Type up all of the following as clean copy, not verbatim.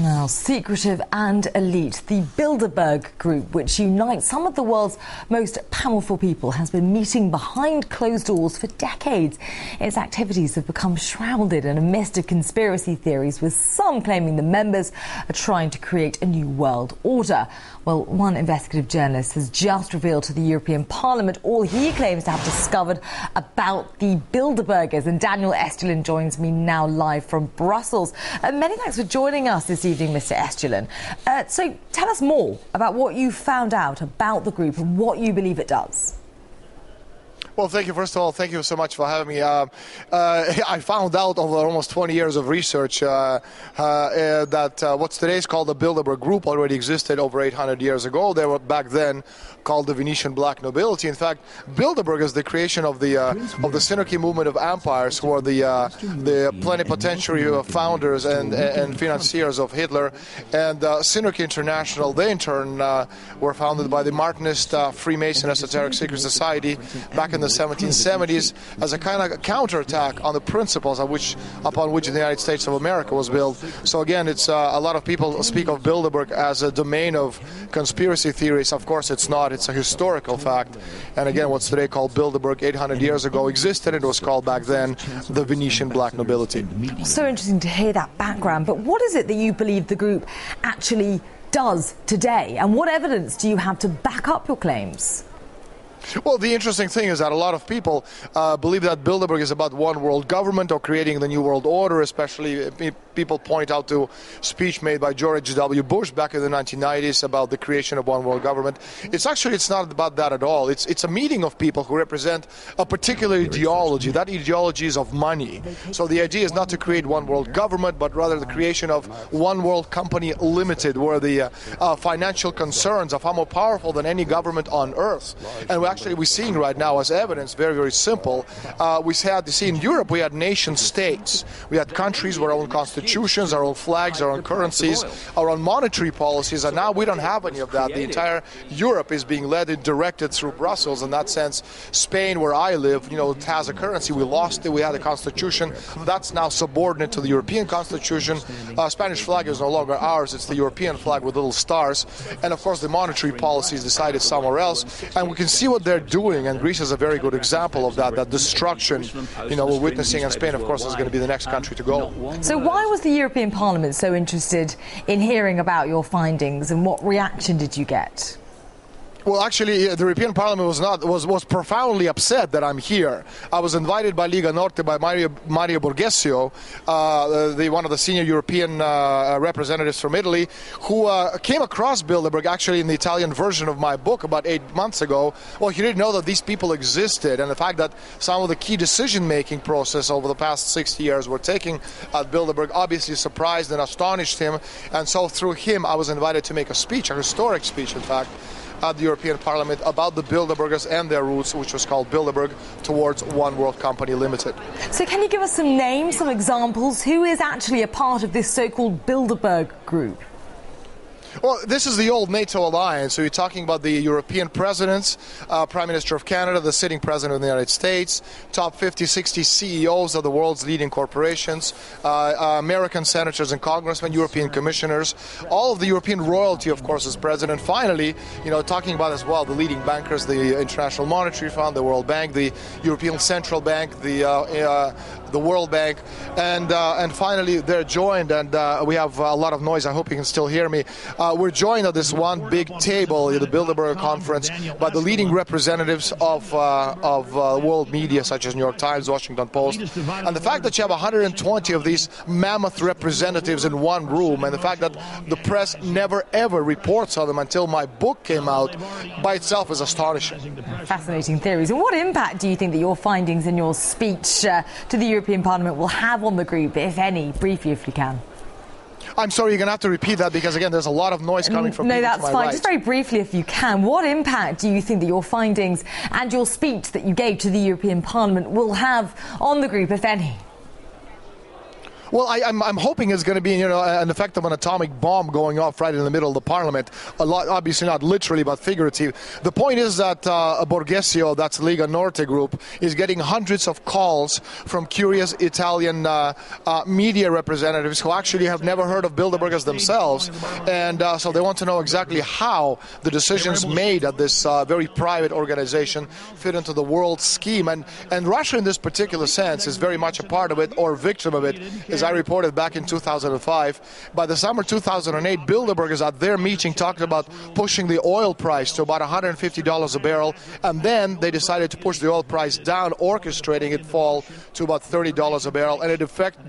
Now, secretive and elite, the Bilderberg Group, which unites some of the world's most powerful people, has been meeting behind closed doors for decades. Its activities have become shrouded in a mist of conspiracy theories, with some claiming the members are trying to create a new world order. Well, one investigative journalist has just revealed to the European Parliament all he claims to have discovered about the Bilderbergers. And Daniel Estulin joins me now live from Brussels. Many thanks for joining us this evening, Mr. Estulin. So tell us more about what you found out about the group and what you believe it does. Well, thank you. First of all, thank you so much for having me. I found out over almost 20 years of research that what's today called the Bilderberg Group already existed over 800 years ago. They were back then called the Venetian Black Nobility. In fact, Bilderberg is the creation of the Synarchy movement of empires, who are the plenipotentiary founders and financiers of Hitler. And Synarchy International, they in turn were founded by the Martinist Freemason Esoteric Secret Society back in the 1770s as a kind of counterattack on the principles upon which the United States of America was built. So again, it's a lot of people speak of Bilderberg as a domain of conspiracy theories. Of course, it's not. It's a historical fact. And again, what's today called Bilderberg 800 years ago existed. It was called back then the Venetian Black Nobility. So interesting to hear that background. But what is it that you believe the group actually does today? And what evidence do you have to back up your claims? Well, the interesting thing is that a lot of people believe that Bilderberg is about one world government or creating the new world order. Especially people point out to a speech made by George W. Bush back in the 1990s about the creation of one world government. It's not about that at all. It's a meeting of people who represent a particular ideology. That ideology is of money. So the idea is not to create one world government, but rather the creation of one world company limited, where the financial concerns are far more powerful than any government on earth. And we're seeing right now as evidence, very, very simple. We had to see in Europe, we had nation states. We had countries with our own constitutions, our own flags, our own currencies, our own monetary policies, and now we don't have any of that. The entire Europe is being led and directed through Brussels. In that sense, Spain, where I live, it has a currency. We lost it. We had a constitution. That's now subordinate to the European constitution. Spanish flag is no longer ours. It's the European flag with little stars. And of course, the monetary policy is decided somewhere else. And we can see what they're doing, and Greece is a very good example of that destruction, we're witnessing, and Spain, of course, is going to be the next country to go. So why was the European Parliament so interested in hearing about your findings, and what reaction did you get? Well, actually, the European Parliament was profoundly upset that I'm here. I was invited by Lega Norte, by Mario Borghesio, one of the senior European representatives from Italy, who came across Bilderberg actually in the Italian version of my book about 8 months ago. Well, he didn't know that these people existed, and the fact that some of the key decision-making process over the past 60 years were taking at Bilderberg obviously surprised and astonished him. And so through him, I was invited to make a speech, a historic speech, in fact, at the European Parliament about the Bilderbergers and their roots, which was called Bilderberg Towards One World Company Limited. So can you give us some names, some examples? Who is actually a part of this so-called Bilderberg group? Well, this is the old NATO alliance. So you're talking about the European presidents, Prime Minister of Canada, the sitting president of the United States, top 50, 60 CEOs of the world's leading corporations, American senators and congressmen, European commissioners, all of the European royalty, of course, is present. And finally, talking about as well the leading bankers, the International Monetary Fund, the World Bank, the European Central Bank, the World Bank, and finally they're joined, and we have a lot of noise. I hope you can still hear me. We're joined at this one big table at the Bilderberg conference by the leading representatives of world media, such as New York Times, Washington Post. And the fact that you have 120 of these mammoth representatives in one room, and the fact that the press never ever reports on them until my book came out, by itself is astonishing. Fascinating theories. And what impact do you think that your findings in your speech to the European Parliament will have on the group, if any? Briefly, if you can. I'm sorry, you're going to have to repeat that because, again, there's a lot of noise coming from people to my right. No, that's fine. Just very briefly, if you can, what impact do you think that your findings and your speech that you gave to the European Parliament will have on the group, if any? Well, I'm hoping it's going to be, you know, an effect of an atomic bomb going off right in the middle of the parliament. A lot, obviously not literally, but figurative. The point is that Borghesio, that's Lega Norte group, is getting hundreds of calls from curious Italian media representatives who actually have never heard of Bilderbergers themselves, and so they want to know exactly how the decisions made at this very private organization fit into the world scheme. And Russia, in this particular sense, is very much a part of it, or victim of it, as I reported back in 2005. By the summer 2008, Bilderbergers at their meeting talked about pushing the oil price to about $150 a barrel, and then they decided to push the oil price down, orchestrating it fall to about $30 a barrel. And it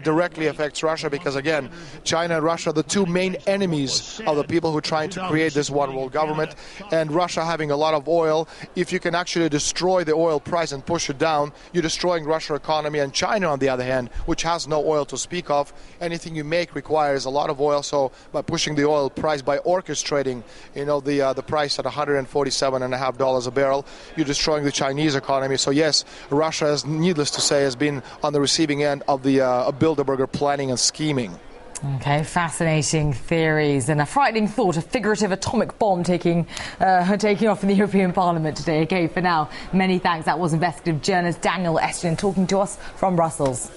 directly affects Russia because, again, China and Russia are the two main enemies of the people who are trying to create this one world government. And Russia having a lot of oil, if you can actually destroy the oil price and push it down, you're destroying Russia's economy. And China, on the other hand, which has no oil to speak of, anything you make requires a lot of oil. So by pushing the oil price, by orchestrating, you know, the price at $147.50 a barrel, you're destroying the Chinese economy. So yes, Russia, is, needless to say, has been on the receiving end of the Bilderberger planning and scheming. Okay, fascinating theories and a frightening thought, a figurative atomic bomb taking off in the European Parliament today. Okay, for now, many thanks. That was investigative journalist Daniel Estienne talking to us from Brussels.